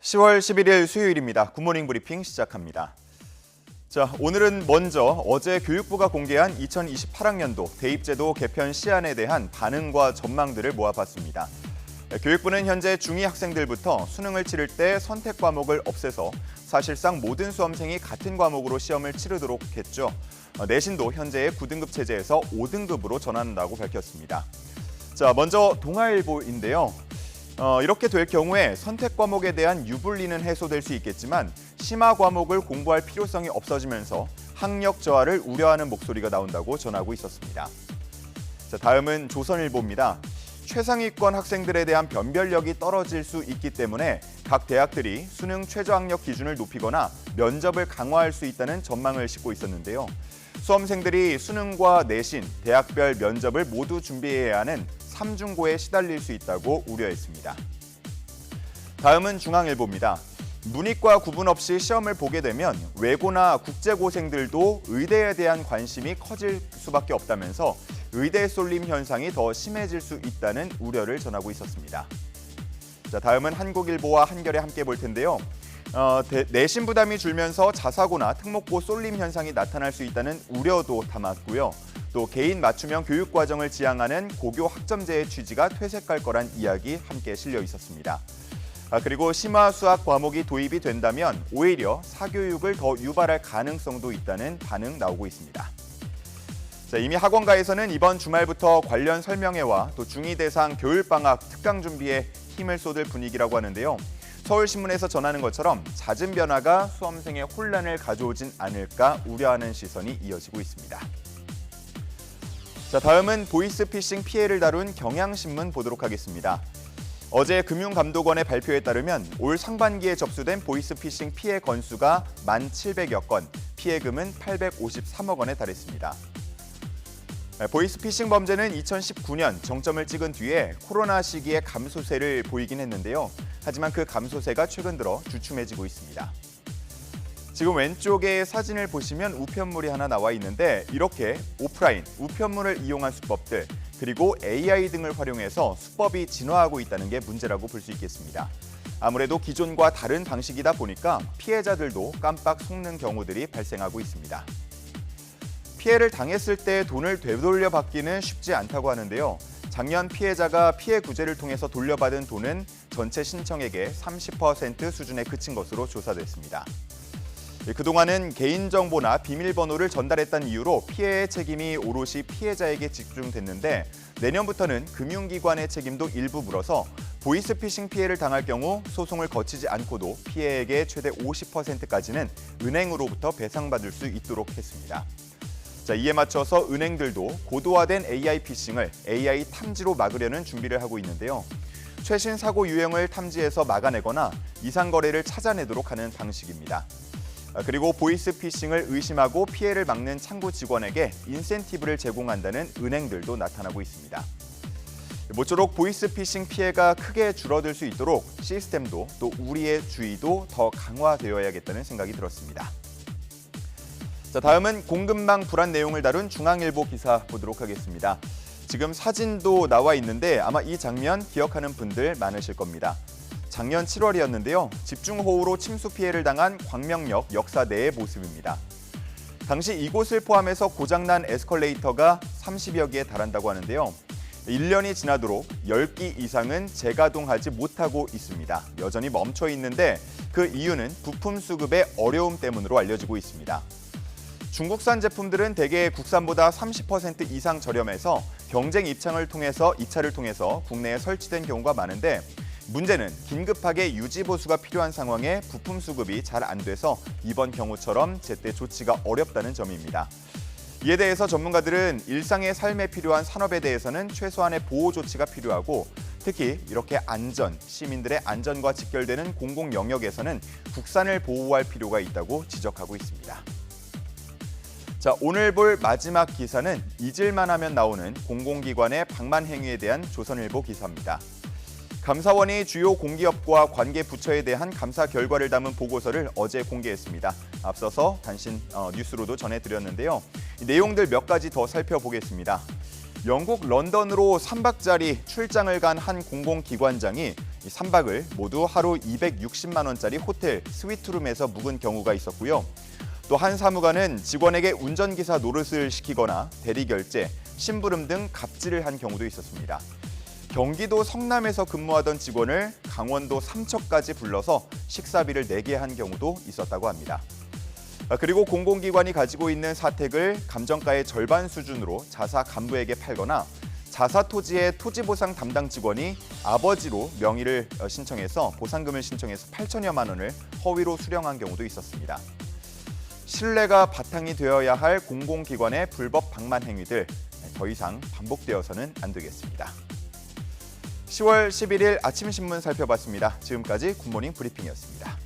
10월 11일 수요일입니다. 굿모닝 브리핑 시작합니다. 자, 오늘은 먼저 어제 교육부가 공개한 2028학년도 대입제도 개편 시안에 대한 반응과 전망들을 모아봤습니다. 교육부는 현재 중2 학생들부터 수능을 치를 때 선택 과목을 없애서 사실상 모든 수험생이 같은 과목으로 시험을 치르도록 했죠. 내신도 현재의 9등급 체제에서 5등급으로 전환한다고 밝혔습니다. 자, 먼저 동아일보인데요. 이렇게 될 경우에 선택 과목에 대한 유불리는 해소될 수 있겠지만 심화 과목을 공부할 필요성이 없어지면서 학력 저하를 우려하는 목소리가 나온다고 전하고 있었습니다. 자, 다음은 조선일보입니다. 최상위권 학생들에 대한 변별력이 떨어질 수 있기 때문에 각 대학들이 수능 최저학력 기준을 높이거나 면접을 강화할 수 있다는 전망을 싣고 있었는데요. 수험생들이 수능과 내신, 대학별 면접을 모두 준비해야 하는 삼중고에 시달릴 수 있다고 우려했습니다. 다음은 중앙일보입니다. 문이과 구분 없이 시험을 보게 되면 외고나 국제고생들도 의대에 대한 관심이 커질 수밖에 없다면서 의대 쏠림 현상이 더 심해질 수 있다는 우려를 전하고 있었습니다. 자, 다음은 한국일보와 한겨레 함께 볼 텐데요. 내신 부담이 줄면서 자사고나 특목고 쏠림 현상이 나타날 수 있다는 우려도 담았고요. 또 개인 맞춤형 교육 과정을 지향하는 고교 학점제의 취지가 퇴색할 거란 이야기 함께 실려 있었습니다. 그리고 심화 수학 과목이 도입이 된다면 오히려 사교육을 더 유발할 가능성도 있다는 반응 나오고 있습니다. 자, 이미 학원가에서는 이번 주말부터 관련 설명회와 또 중2 대상 겨울방학 특강 준비에 힘을 쏟을 분위기라고 하는데요. 서울신문에서 전하는 것처럼 잦은 변화가 수험생의 혼란을 가져오진 않을까 우려하는 시선이 이어지고 있습니다. 자, 다음은 보이스피싱 피해를 다룬 경향신문 보도록 하겠습니다. 어제 금융감독원의 발표에 따르면 올 상반기에 접수된 보이스피싱 피해 건수가 1,700여 건, 피해금은 853억 원에 달했습니다. 보이스피싱 범죄는 2019년 정점을 찍은 뒤에 코로나 시기에 감소세를 보이긴 했는데요. 하지만 그 감소세가 최근 들어 주춤해지고 있습니다. 지금 왼쪽에 사진을 보시면 우편물이 하나 나와 있는데 이렇게 오프라인, 우편물을 이용한 수법들, 그리고 AI 등을 활용해서 수법이 진화하고 있다는 게 문제라고 볼 수 있겠습니다. 아무래도 기존과 다른 방식이다 보니까 피해자들도 깜빡 속는 경우들이 발생하고 있습니다. 피해를 당했을 때 돈을 되돌려 받기는 쉽지 않다고 하는데요. 작년 피해자가 피해 구제를 통해서 돌려받은 돈은 전체 신청액의 30% 수준에 그친 것으로 조사됐습니다. 그동안은 개인정보나 비밀번호를 전달했다는 이유로 피해의 책임이 오롯이 피해자에게 집중됐는데 내년부터는 금융기관의 책임도 일부 물어서 보이스피싱 피해를 당할 경우 소송을 거치지 않고도 피해액의 최대 50%까지는 은행으로부터 배상받을 수 있도록 했습니다. 자, 이에 맞춰서 은행들도 고도화된 AI 피싱을 AI 탐지로 막으려는 준비를 하고 있는데요. 최신 사고 유형을 탐지해서 막아내거나 이상 거래를 찾아내도록 하는 방식입니다. 그리고 보이스피싱을 의심하고 피해를 막는 창구 직원에게 인센티브를 제공한다는 은행들도 나타나고 있습니다. 모쪼록 보이스피싱 피해가 크게 줄어들 수 있도록 시스템도 또 우리의 주의도 더 강화되어야겠다는 생각이 들었습니다. 자, 다음은 공급망 불안 내용을 다룬 중앙일보 기사 보도록 하겠습니다. 지금 사진도 나와 있는데 아마 이 장면 기억하는 분들 많으실 겁니다. 작년 7월이었는데요. 집중호우로 침수 피해를 당한 광명역 역사 내의 모습입니다. 당시 이곳을 포함해서 고장난 에스컬레이터가 30여 개에 달한다고 하는데요. 1년이 지나도록 10기 이상은 재가동하지 못하고 있습니다. 여전히 멈춰 있는데 그 이유는 부품 수급의 어려움 때문으로 알려지고 있습니다. 중국산 제품들은 대개 국산보다 30% 이상 저렴해서 경쟁 입차를 통해서 국내에 설치된 경우가 많은데 문제는 긴급하게 유지 보수가 필요한 상황에 부품 수급이 잘 안 돼서 이번 경우처럼 제때 조치가 어렵다는 점입니다. 이에 대해서 전문가들은 일상의 삶에 필요한 산업에 대해서는 최소한의 보호 조치가 필요하고 특히 이렇게 시민들의 안전과 직결되는 공공 영역에서는 국산을 보호할 필요가 있다고 지적하고 있습니다. 자, 오늘 볼 마지막 기사는 잊을만 하면 나오는 공공기관의 방만 행위에 대한 조선일보 기사입니다. 감사원이 주요 공기업과 관계 부처에 대한 감사 결과를 담은 보고서를 어제 공개했습니다. 앞서서 단신 뉴스로도 전해드렸는데요. 이 내용들 몇 가지 더 살펴보겠습니다. 영국 런던으로 3박짜리 출장을 간 한 공공기관장이 이 3박을 모두 하루 260만 원짜리 호텔 스위트룸에서 묵은 경우가 있었고요. 또 한 사무관은 직원에게 운전기사 노릇을 시키거나 대리 결제, 심부름 등 갑질을 한 경우도 있었습니다. 경기도 성남에서 근무하던 직원을 강원도 삼척까지 불러서 식사비를 내게 한 경우도 있었다고 합니다. 그리고 공공기관이 가지고 있는 사택을 감정가의 절반 수준으로 자사 간부에게 팔거나 자사 토지의 토지보상 담당 직원이 아버지로 명의를 신청해서 보상금을 신청해서 8천여만 원을 허위로 수령한 경우도 있었습니다. 신뢰가 바탕이 되어야 할 공공기관의 불법 방만 행위들 더 이상 반복되어서는 안 되겠습니다. 10월 11일 아침 신문 살펴봤습니다. 지금까지 굿모닝 브리핑이었습니다.